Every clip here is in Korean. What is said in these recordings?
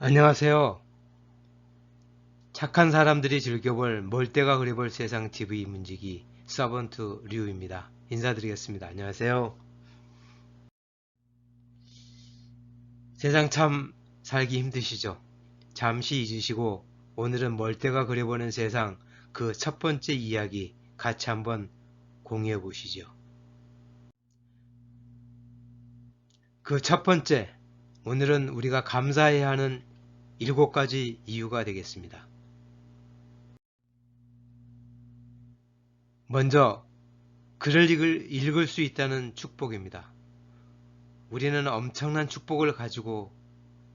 안녕하세요. 착한 사람들이 즐겨볼 멀때가 그려볼 세상 TV 문지기 서번트 류입니다. 인사드리겠습니다. 안녕하세요. 세상 참 살기 힘드시죠? 잠시 잊으시고 오늘은 멀때가 그려보는 세상 그 첫 번째 이야기 같이 한번 공유해 보시죠. 그 첫 번째, 오늘은 우리가 감사해야 하는 7가지 이유가 되겠습니다. 먼저 글을 읽을 수 있다는 축복입니다. 우리는 엄청난 축복을 가지고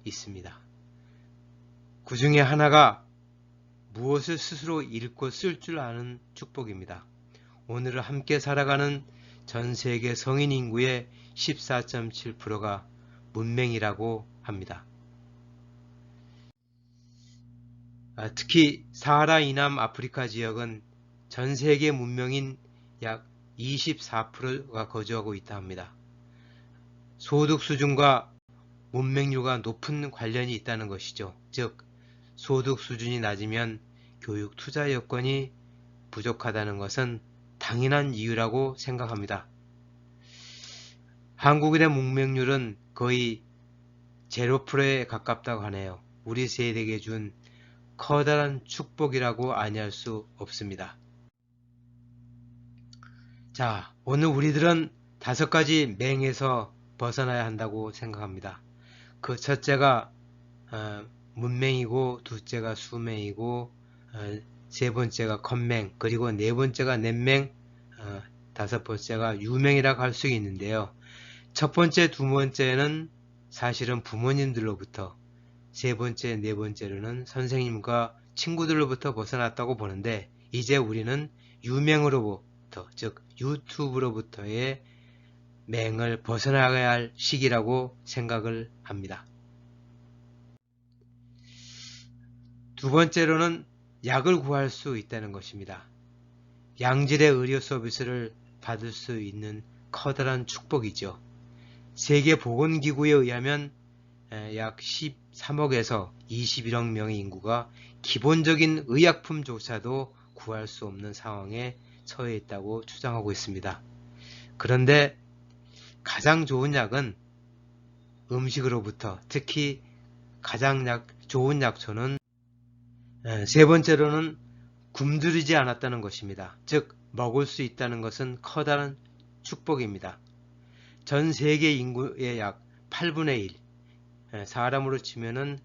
있습니다. 그 중에 하나가 무엇을 스스로 읽고 쓸 줄 아는 축복입니다. 오늘은 함께 살아가는 전 세계 성인 인구의 14.7%가 문맹이라고 합니다. 특히 사하라 이남 아프리카 지역은 전 세계 문명인 약 24%가 거주하고 있다 합니다. 소득 수준과 문맹률과 높은 관련이 있다는 것이죠. 즉, 소득 수준이 낮으면 교육 투자 여건이 부족하다는 것은 당연한 이유라고 생각합니다. 한국인의 문맹률은 거의 0%에 가깝다고 하네요. 우리 세대에게 준 커다란 축복이라고 아니할 수 없습니다. 자, 오늘 우리들은 5가지 맹에서 벗어나야 한다고 생각합니다. 그 첫째가 문맹이고, 둘째가 수맹이고, 세 번째가 겉맹, 그리고 네 번째가 넷맹, 다섯 번째가 유맹이라고 할 수 있는데요. 첫 번째, 두 번째는 사실은 부모님들로부터, 세 번째, 네 번째로는 선생님과 친구들로부터 벗어났다고 보는데, 이제 우리는 유맹으로부터, 즉 유튜브로부터의 맹을 벗어나가야 할 시기라고 생각을 합니다. 두 번째로는 약을 구할 수 있다는 것입니다. 양질의 의료 서비스를 받을 수 있는 커다란 축복이죠. 세계보건기구에 의하면 약 13억에서 21억 명의 인구가 기본적인 의약품조차도 구할 수 없는 상황에 처해 있다고 추정하고 있습니다. 그런데 가장 좋은 약은 음식으로부터, 특히 가장 좋은 약초는 세 번째로는 굶주리지 않았다는 것입니다. 즉 먹을 수 있다는 것은 커다란 축복입니다. 전 세계 인구의 약 8분의 1, 사람으로 치면은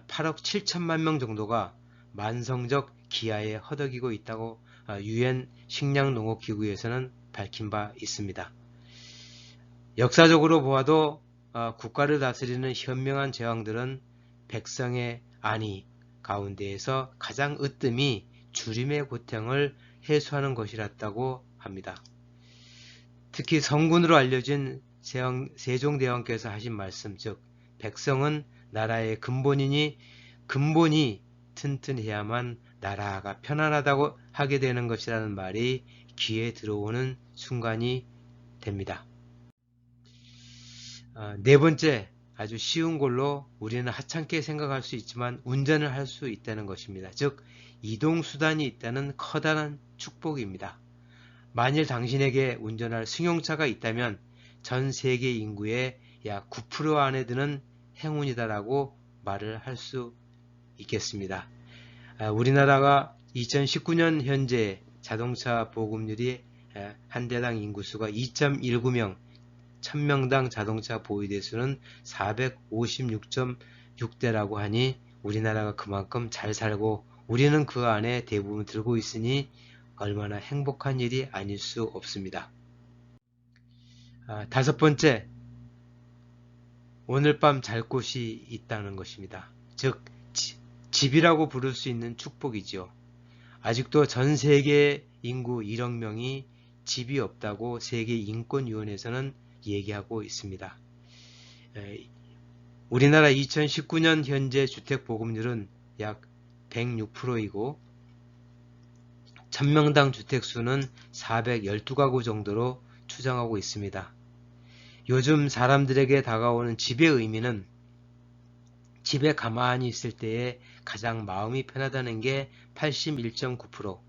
8억 7천만 명 정도가 만성적 기아에 허덕이고 있다고 UN 식량농업기구에서는 밝힌 바 있습니다. 역사적으로 보아도 국가를 다스리는 현명한 제왕들은 백성의 안위 가운데에서 가장 으뜸이 주림의 고통을 해소하는 것이었다고 합니다. 특히 성군으로 알려진 세종대왕께서 하신 말씀, 즉 백성은 나라의 근본이니 근본이 튼튼해야만 나라가 편안하다고 하게 되는 것이라는 말이 귀에 들어오는 순간이 됩니다. 네 번째, 아주 쉬운 걸로 우리는 하찮게 생각할 수 있지만 운전을 할 수 있다는 것입니다. 즉 이동수단이 있다는 커다란 축복입니다. 만일 당신에게 운전할 승용차가 있다면 전 세계 인구의 약 9% 안에 드는 행운이다라고 말을 할 수 있겠습니다. 우리나라가 2019년 현재 자동차 보급률이 한 대당 인구수가 2.19명, 1000명당 자동차 보유대수는 456.6대라고 하니 우리나라가 그만큼 잘 살고 우리는 그 안에 대부분 들고 있으니 얼마나 행복한 일이 아닐 수 없습니다. 다섯 번째, 오늘 밤 잘 곳이 있다는 것입니다. 즉 집이라고 부를 수 있는 축복이죠. 아직도 전 세계 인구 1억 명이 집이 없다고 세계인권위원회에서는 얘기하고 있습니다. 우리나라 2019년 현재 주택보급률은 약 106%이고 1000명당 주택수는 412가구 정도로 추정하고 있습니다. 요즘 사람들에게 다가오는 집의 의미는 집에 가만히 있을 때에 가장 마음이 편하다는 게 81.9%,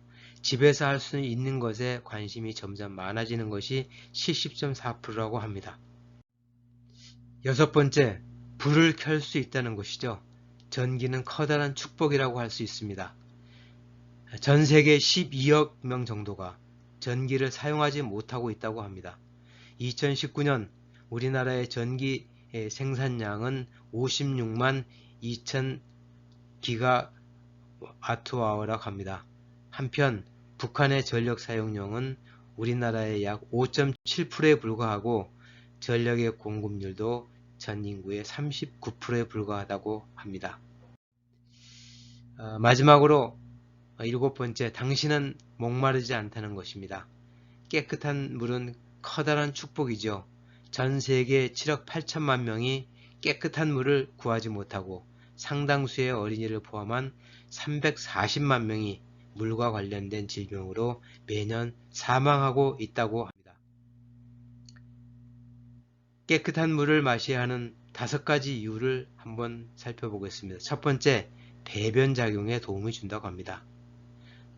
집에서 할 수 있는 것에 관심이 점점 많아지는 것이 70.4%라고 합니다. 여섯 번째, 불을 켤 수 있다는 것이죠. 전기는 커다란 축복이라고 할 수 있습니다. 전 세계 12억 명 정도가 전기를 사용하지 못하고 있다고 합니다. 2019년 우리나라의 전기 생산량은 56만 2천 기가와트아워라고 합니다. 한편 북한의 전력 사용량은 우리나라의 약 5.7%에 불과하고 전력의 공급률도 전 인구의 39%에 불과하다고 합니다. 마지막으로 일곱 번째, 당신은 목마르지 않다는 것입니다. 깨끗한 물은 커다란 축복이죠. 전 세계 7억 8천만 명이 깨끗한 물을 구하지 못하고 상당수의 어린이를 포함한 340만 명이 물과 관련된 질병으로 매년 사망하고 있다고 합니다. 깨끗한 물을 마셔야 하는 5가지 이유를 한번 살펴보겠습니다. 첫 번째, 배변 작용에 도움을 준다고 합니다.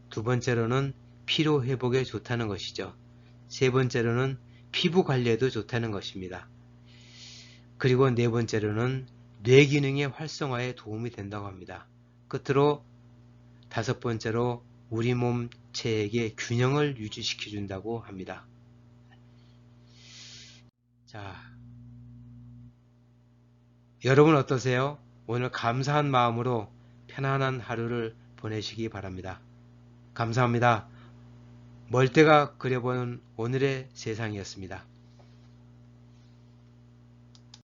두 번째로는 피로 회복에 좋다는 것이죠. 세 번째로는 피부 관리에도 좋다는 것입니다. 그리고 네 번째로는 뇌 기능의 활성화에 도움이 된다고 합니다. 끝으로 다섯 번째로 우리 몸 체액의 균형을 유지시켜 준다고 합니다. 자, 여러분 어떠세요? 오늘 감사한 마음으로 편안한 하루를 보내시기 바랍니다. 감사합니다. 멀때가 그려보는 오늘의 세상이었습니다.